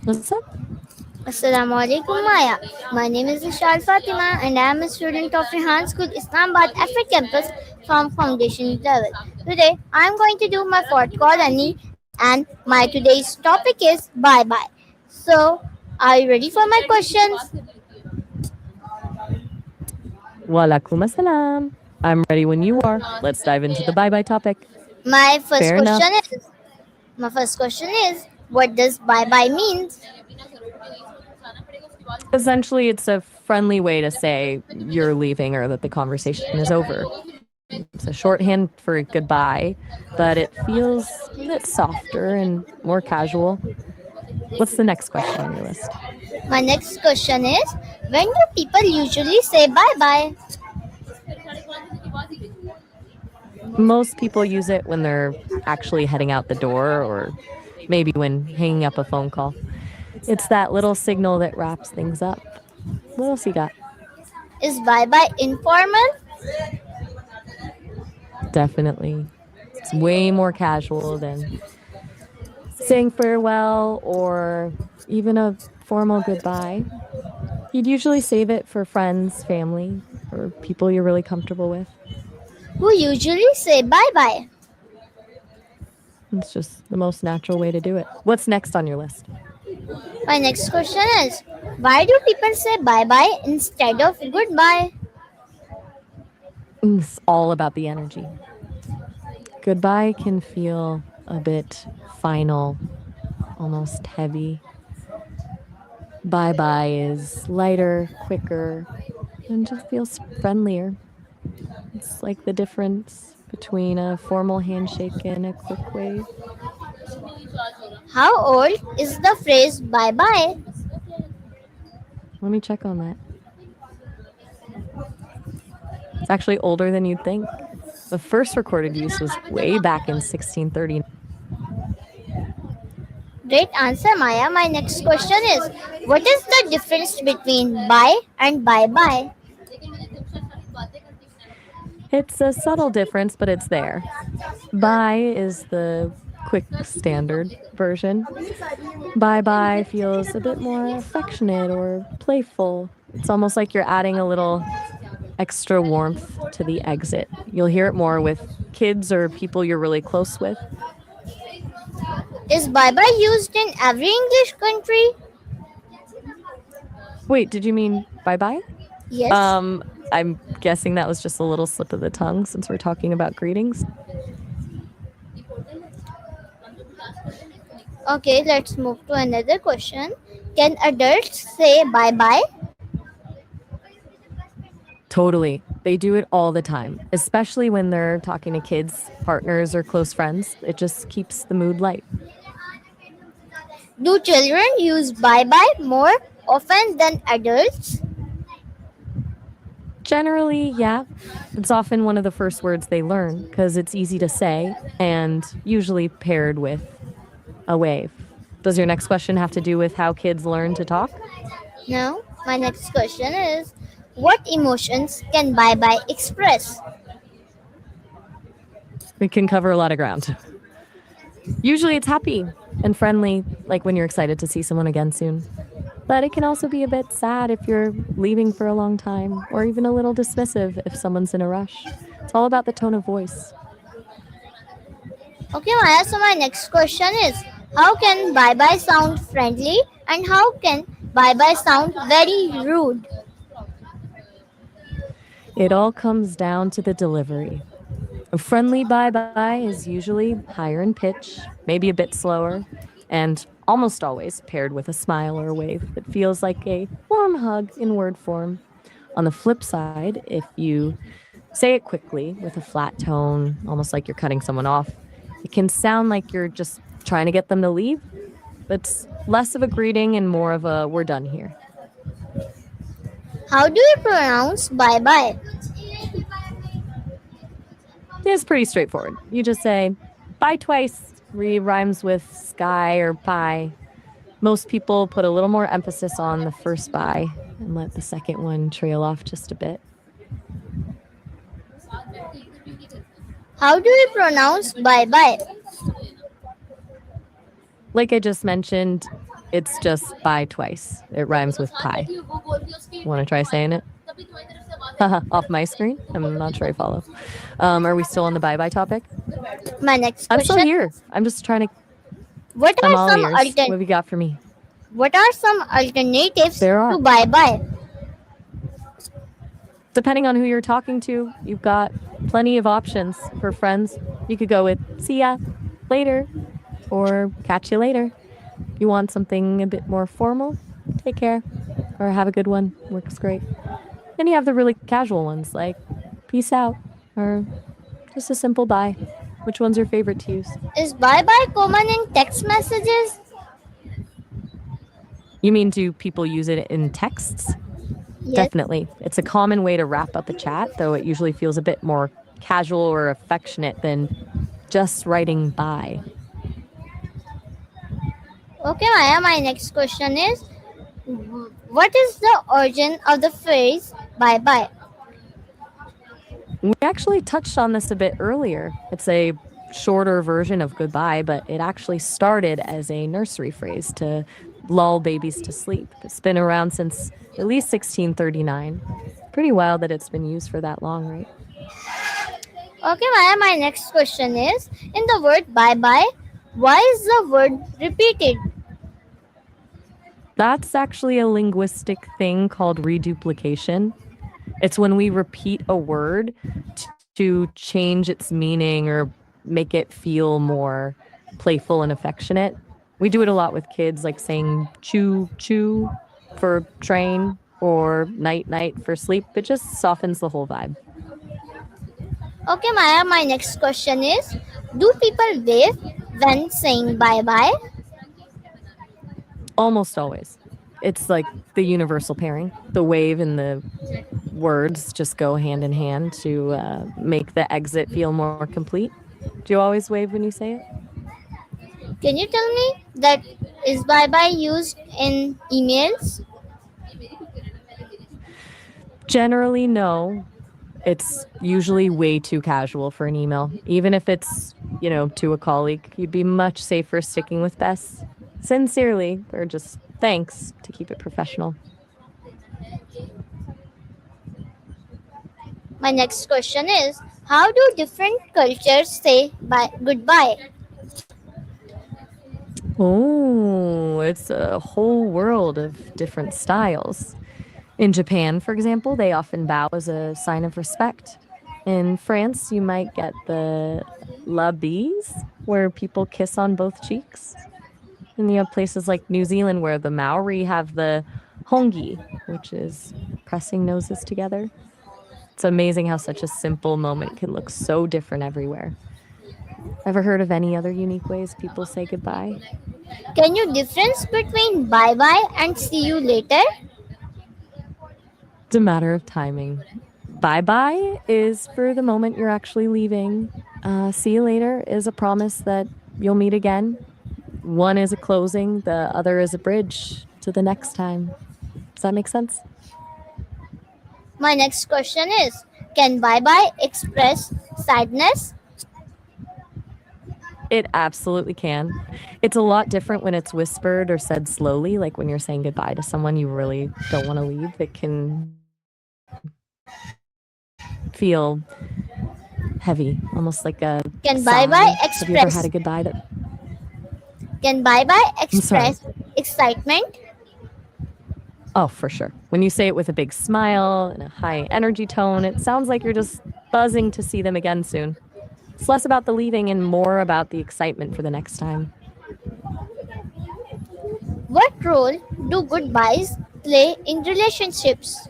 What's up? Assalamu alaikum Maya. My name is Ishal Fatima and I am a student of Rehan School Islamabad Afri campus from foundation level. Today I am going to do my fourth colony and my today's topic is bye bye. So are you ready for my questions? Walaikum assalam. I'm ready when you are. Let's dive into the bye-bye topic. My first Fair question enough. is my first question is what does bye bye mean? Essentially, it's a friendly way to say you're leaving or that the conversation is over. It's a shorthand for goodbye, but it feels a bit softer and more casual. What's the next question on your list? My next question is when do people usually say bye bye? Most people use it when they're actually heading out the door or maybe when hanging up a phone call. It's that little signal that wraps things up. What else you got? Is bye bye informal? Definitely. It's way more casual than saying farewell or even a formal goodbye. You'd usually save it for friends, family, or people you're really comfortable with. Who usually say bye bye? It's just the most natural way to do it. What's next on your list? My next question is why do people say bye bye instead of goodbye? It's all about the energy. Goodbye can feel a bit final, almost heavy. Bye bye is lighter, quicker, and just feels friendlier. It's like the difference between a formal handshake and a quick wave. How old is the phrase bye bye? Let me check on that. It's actually older than you'd think. The first recorded use was way back in 1630. Great answer, Maya. My next question is what is the difference between bye and bye bye? It's a subtle difference, but it's there. Bye is the quick standard version. Bye bye feels a bit more affectionate or playful. It's almost like you're adding a little extra warmth to the exit. You'll hear it more with kids or people you're really close with. Is bye bye used in every English country? Wait, did you mean bye bye? Yes. I'm guessing that was just a little slip of the tongue since we're talking about greetings. Okay, let's move to another question. Can adults say bye bye? Totally. They do it all the time, especially when they're talking to kids, partners, or close friends. It just keeps the mood light. Do children use bye bye more often than adults? Generally, yeah. It's often one of the first words they learn because it's easy to say and usually paired with a wave. Does your next question have to do with how kids learn to talk? No. My next question is what emotions can bye bye express? We can cover a lot of ground. Usually it's happy and friendly, like when you're excited to see someone again soon. But it can also be a bit sad if you're leaving for a long time, or even a little dismissive if someone's in a rush. It's all about the tone of voice. Okay, Maya. So my next question is how can bye bye sound friendly and how can bye bye sound very rude? It all comes down to the delivery. A friendly bye bye is usually higher in pitch, maybe a bit slower, and almost always paired with a smile or a wave that feels like a warm hug in word form. On the flip side, if you say it quickly with a flat tone, almost like you're cutting someone off, it can sound like you're just trying to get them to leave, but it's less of a greeting and more of a we're done here. How do you pronounce bye bye? It's pretty straightforward. You just say bye twice, rhymes with sky or pie. Most people put a little more emphasis on the first bye and let the second one trail off just a bit. How do you pronounce bye bye? Like I just mentioned, it's just bye twice. It rhymes with pie. Want to try saying it? Haha, off my screen? I'm not sure I follow. Are we still on the bye bye topic? My next I'm still question: here. I'm just trying to. What I'm are all some ears. What have you got for me? alternatives There are. to bye bye? Depending on who you're talking to, you've got plenty of options for friends. You could go with see ya later or catch you later. If you want something a bit more formal, take care or have a good one. Works great. Then you have the really casual ones like peace out or just a simple bye. Which one's your favorite to use? Is bye bye common in text messages? You mean do people use it in texts? Yes. Definitely. It's a common way to wrap up a chat, though it usually feels a bit more casual or affectionate than just writing bye. Okay, Maya, my next question is: what is the origin of the phrase bye bye? We actually touched on this a bit earlier. It's a shorter version of goodbye, but it actually started as a nursery phrase to lull babies to sleep. It's been around since at least 1639. Pretty wild that it's been used for that long, right? Okay, Maya, my next question is: in the word bye bye, why is the word repeated? That's actually a linguistic thing called reduplication. It's when we repeat a word to change its meaning or make it feel more playful and affectionate. We do it a lot with kids, like saying choo choo for train or night night for sleep. It just softens the whole vibe. Okay, Maya, my next question is: do people wave when saying bye bye? Almost always. It's like the universal pairing. The wave and the words just go hand in hand to make the exit feel more complete. Do you always wave when you say it? Can you tell me that is bye bye used in emails? Generally, no. It's usually way too casual for an email. Even if it's, to a colleague, you'd be much safer sticking with best sincerely or just thanks to keep it professional. My next question is: how do different cultures say bye goodbye? Oh, it's a whole world of different styles. In Japan, for example, they often bow as a sign of respect. In France, you might get the la bise, where people kiss on both cheeks. And you have places like New Zealand where the Maori have the hongi, which is pressing noses together. It's amazing how such a simple moment can look so different everywhere. Ever heard of any other unique ways people say goodbye? Can you difference between bye bye and see you later? It's a matter of timing. Bye bye is for the moment you're actually leaving. See you later is a promise that you'll meet again. One is a closing, the other is a bridge to the next time. Does that make sense? My next question is: can bye bye express sadness? It absolutely can. It's a lot different when it's whispered or said slowly, like when you're saying goodbye to someone you really don't want to leave. It can feel heavy, almost like a Can bye sigh. bye Have you ever had a express goodbye that can bye bye I'm sorry. express excitement? Oh, for sure. When you say it with a big smile and a high energy tone, it sounds like you're just buzzing to see them again soon. It's less about the leaving and more about the excitement for the next time. What role do goodbyes play in relationships?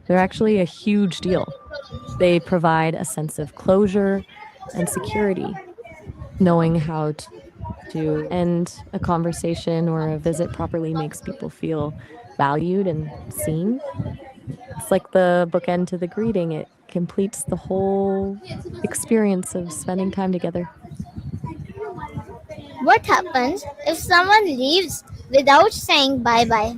They're actually a huge deal. They provide a sense of closure and security, knowing how to end a conversation or a visit properly makes people feel valued and seen. It's like the bookend to the greeting, it completes the whole experience of spending time together. What happens if someone leaves without saying bye bye?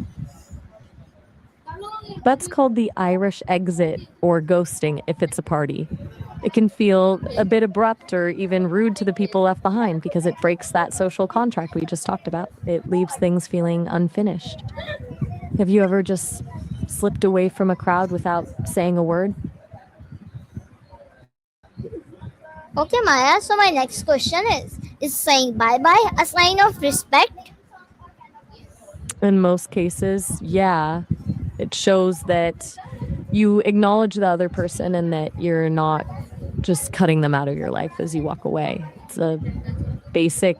That's called the Irish exit or ghosting if it's a party. It can feel a bit abrupt or even rude to the people left behind because it breaks that social contract we just talked about. It leaves things feeling unfinished. Have you ever just slipped away from a crowd without saying a word? Okay, Maya. So my next question is saying bye bye a sign of respect? In most cases, yeah. It shows that you acknowledge the other person and that you're not just cutting them out of your life as you walk away. It's a basic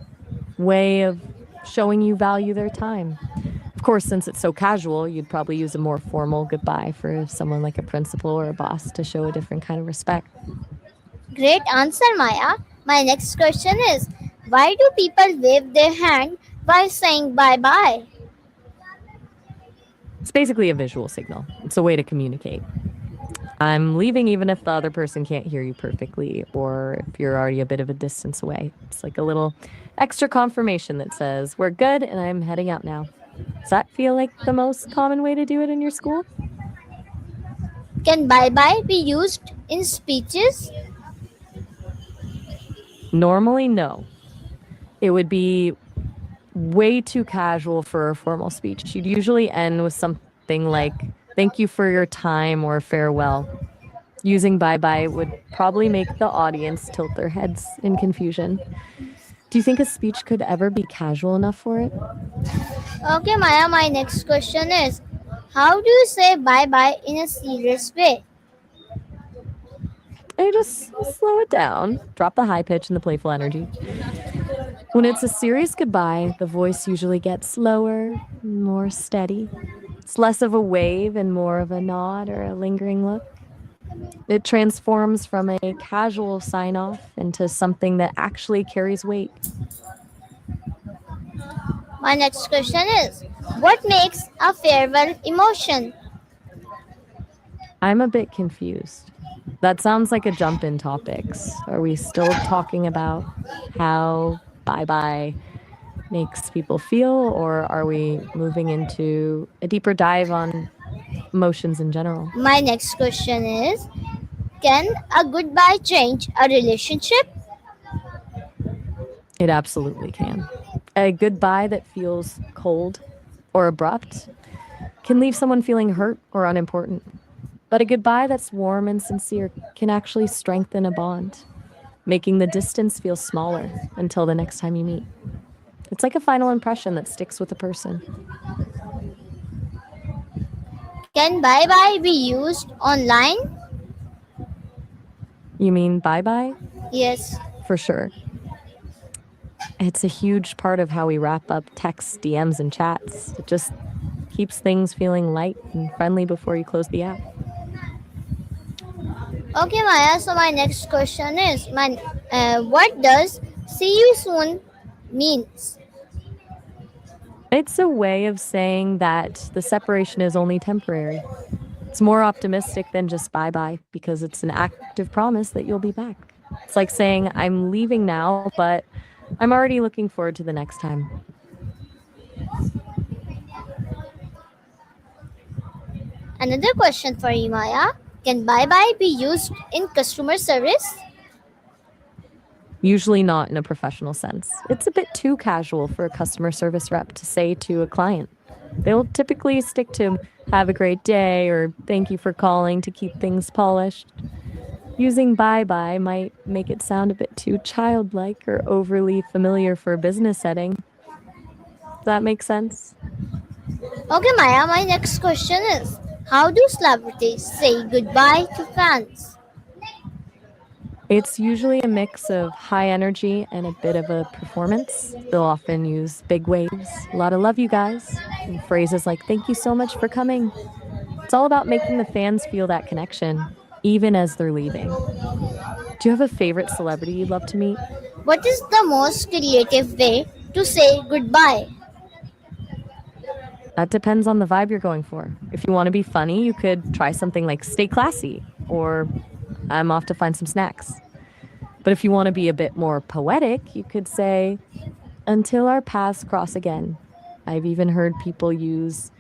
way of showing you value their time. Of course, since it's so casual, you'd probably use a more formal goodbye for someone like a principal or a boss to show a different kind of respect. Great answer, Maya. My next question is why do people wave their hand while saying bye bye? It's basically a visual signal, it's a way to communicate. I'm leaving even if the other person can't hear you perfectly or if you're already a bit of a distance away. It's like a little extra confirmation that says, we're good and I'm heading out now. Does that feel like the most common way to do it in your school? Can bye bye be used in speeches? Normally, no. It would be way too casual for a formal speech. You'd usually end with something like, thank you for your time or farewell. Using bye bye would probably make the audience tilt their heads in confusion. Do you think a speech could ever be casual enough for it? Okay, Maya, my next question is how do you say bye bye in a serious way? I just slow it down, drop the high pitch and the playful energy. When it's a serious goodbye, the voice usually gets slower, more steady. It's less of a wave and more of a nod or a lingering look. It transforms from a casual sign off into something that actually carries weight. My next question is what makes a farewell emotion? I'm a bit confused. That sounds like a jump in topics. Are we still talking about how bye bye makes people feel, or are we moving into a deeper dive on emotions in general? My next question is can a goodbye change a relationship? It absolutely can. A goodbye that feels cold or abrupt can leave someone feeling hurt or unimportant. But a goodbye that's warm and sincere can actually strengthen a bond, making the distance feel smaller until the next time you meet. It's like a final impression that sticks with a person. Can bye bye be used online? You mean bye bye? Yes. For sure. It's a huge part of how we wrap up texts, DMs, and chats. It just keeps things feeling light and friendly before you close the app. Okay, Maya. So my next question is what does see you soon means? It's a way of saying that the separation is only temporary. It's more optimistic than just bye bye because it's an active promise that you'll be back. It's like saying, I'm leaving now, but I'm already looking forward to the next time. Another question for you, Maya. Can bye bye be used in customer service? Usually not in a professional sense. It's a bit too casual for a customer service rep to say to a client. They'll typically stick to have a great day or thank you for calling to keep things polished. Using bye bye might make it sound a bit too childlike or overly familiar for a business setting. Does that make sense? Okay, Maya. My next question is how do celebrities say goodbye to fans? It's usually a mix of high energy and a bit of a performance. They'll often use big waves, a lot of love you guys, and phrases like thank you so much for coming. It's all about making the fans feel that connection, even as they're leaving. Do you have a favorite celebrity you'd love to meet? What is the most creative way to say goodbye? That depends on the vibe you're going for. If you want to be funny, you could try something like stay classy or I'm off to find some snacks. But if you want to be a bit more poetic, you could say until our paths cross again. I've even heard people use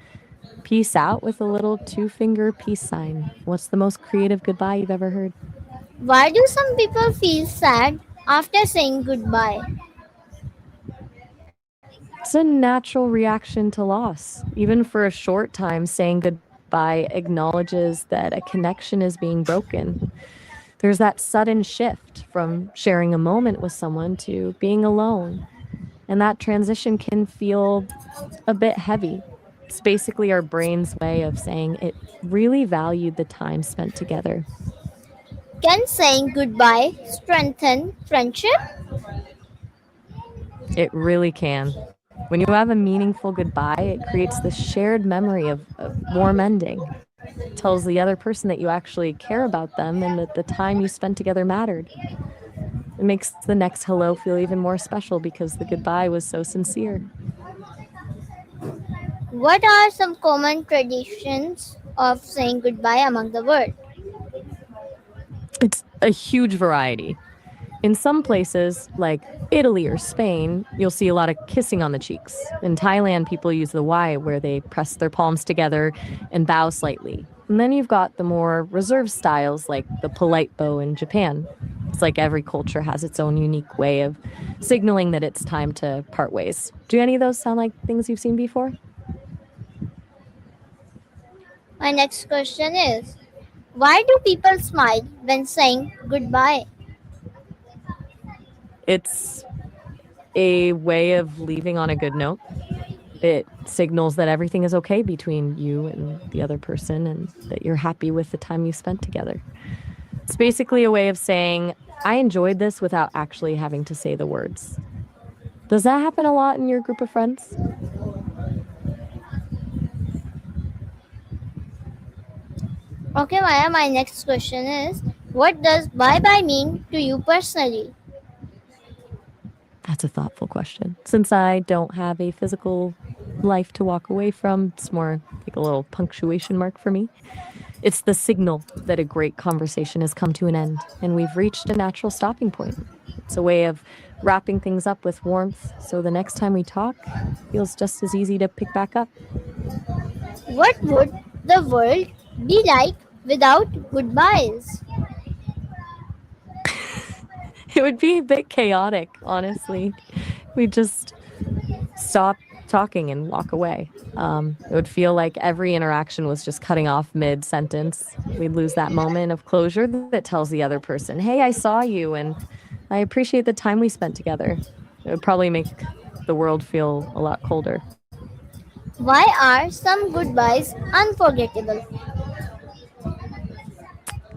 peace out with a little two-finger peace sign. What's the most creative goodbye you've ever heard? Why do some people feel sad after saying goodbye? It's a natural reaction to loss. Even for a short time, saying goodbye acknowledges that a connection is being broken. There's that sudden shift from sharing a moment with someone to being alone. And that transition can feel a bit heavy. It's basically our brain's way of saying it really valued the time spent together. Can saying goodbye strengthen friendship? It really can. When you have a meaningful goodbye, it creates this shared memory of warm ending. It tells the other person that you actually care about them and that the time you spent together mattered. It makes the next hello feel even more special because the goodbye was so sincere. What are some common traditions of saying goodbye among the world? It's a huge variety. In some places, like Italy or Spain, you'll see a lot of kissing on the cheeks. In Thailand, people use the Y where they press their palms together and bow slightly. And then you've got the more reserved styles like the polite bow in Japan. It's like every culture has its own unique way of signaling that it's time to part ways. Do any of those sound like things you've seen before? My next question is, why do people smile when saying goodbye? It's a way of leaving on a good note. It signals that everything is okay between you and the other person and that you're happy with the time you spent together. It's basically a way of saying, I enjoyed this without actually having to say the words. Does that happen a lot in your group of friends? Okay, Maya, my next question is, what does bye bye mean to you personally? That's a thoughtful question. Since I don't have a physical life to walk away from, it's more like a little punctuation mark for me. It's the signal that a great conversation has come to an end and we've reached a natural stopping point. It's a way of wrapping things up with warmth so the next time we talk feels just as easy to pick back up. What would the world be like without goodbyes? It would be a bit chaotic, honestly. We just stop talking and walk away. It would feel like every interaction was just cutting off mid sentence. We'd lose that moment of closure that tells the other person, hey, I saw you and I appreciate the time we spent together. It would probably make the world feel a lot colder Why are some goodbyes unforgettable?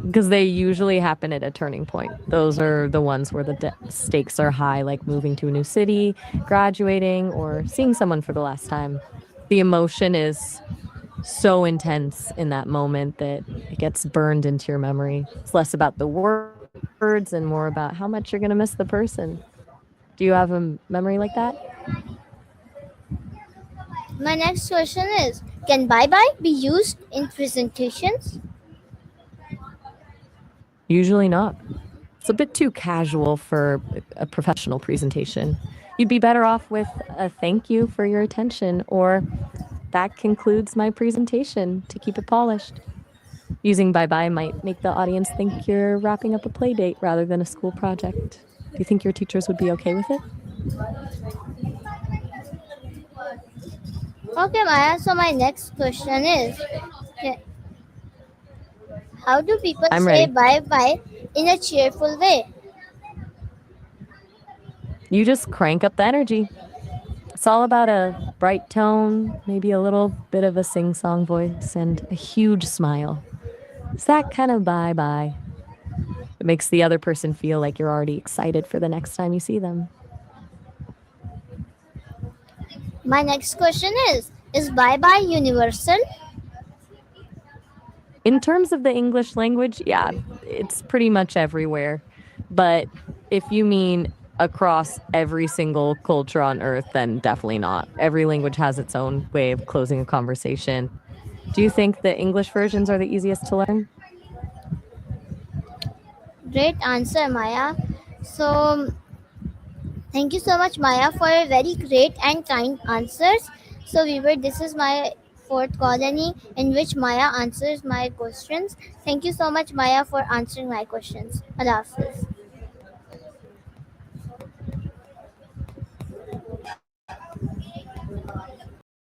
because they usually happen at a turning point. Those are the ones where the stakes are high, like moving to a new city, graduating, or seeing someone for the last time. The emotion is so intense in that moment that it gets burned into your memory. It's less about the words and more about how much you're going to miss the person. Do you have a memory like that? My next question is, can bye bye be used in presentations? Usually not. It's a bit too casual for a professional presentation. You'd be better off with a thank you for your attention or that concludes my presentation to keep it polished. Using bye bye might make the audience think you're wrapping up a play date rather than a school project. Do you think your teachers would be okay with it? Okay, Maya, so my next question is, ca- how do people I'm say ready. bye bye in a cheerful way? You just crank up the energy. It's all about a bright tone, maybe a little bit of a sing song voice, and a huge smile. It's that kind of bye bye. It makes the other person feel like you're already excited for the next time you see them. My next question is bye bye universal? In terms of the English language, yeah, it's pretty much everywhere. But if you mean across every single culture on earth, then definitely not. Every language has its own way of closing a conversation. Do you think the English versions are the easiest to learn? Great answer, Maya. So, thank you so much, Maya, for a very great and kind answers. So, viewer, this is my fourth colony in which Maya answers my questions. Thank you so much, Maya, for answering my questions. Allah Hafiz.